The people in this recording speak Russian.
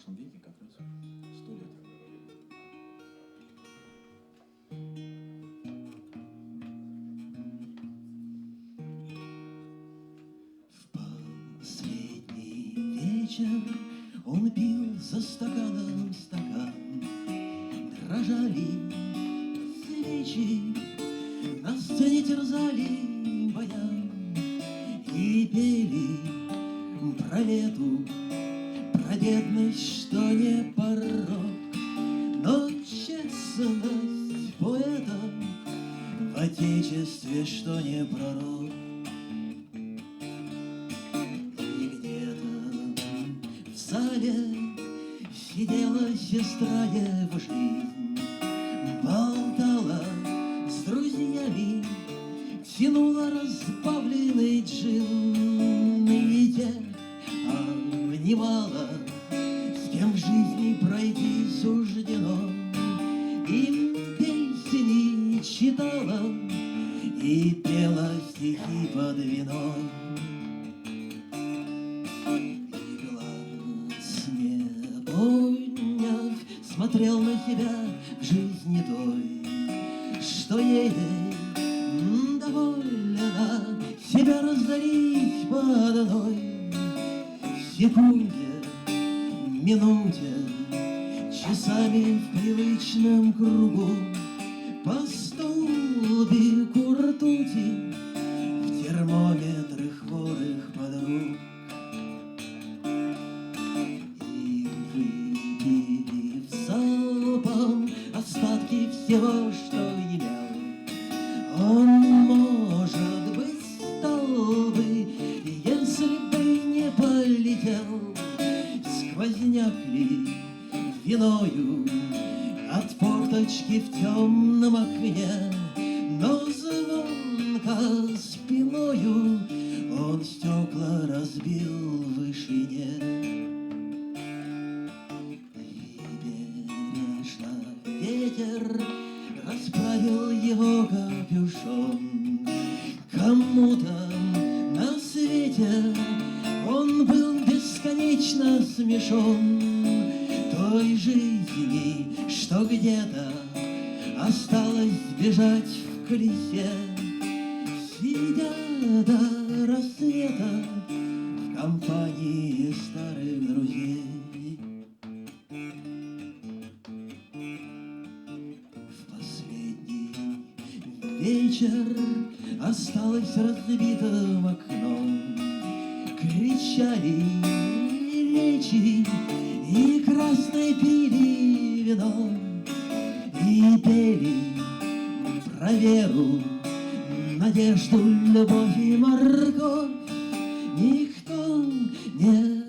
прошлом веке как раз 100 лет. В последний вечер он пил за стаканом стакан. Дрожали свечи, на сцене терзали баян и пели про лету, про бедность, что не порок, но честность поэта в отечестве, что не пророк. И где-то в зале сидела сестра его жизнь, болтала с друзьями, тянула разбавленный джин, и те обнимала, с кем в жизни пройти суждено, им песни читала и пела стихи под вино. И глаз не подняв, смотрел на себя в жизни той, что ей довольно себя раздарить по одной секунде, минуте, часами в привычном кругу, по столбику ртути, в термометры хворых подруг. И выпив залпом остатки всего, что имел, он, может быть, стал бы, если бы не полетел. Сквозняк ли виною от форточки в темном окне, но звонко спиною он стекла разбил в вышине. И бережно ветер расправил его капюшон. Кому-то на свете он был бесконечно смешон той жизни, что где-то осталось бежать в колесе, сидя до рассвета в компании старых друзей. В последний вечер осталось разбитым окном, кричали речи и красной пили вино, и пели про веру, надежду, любовь и морковь. Никто не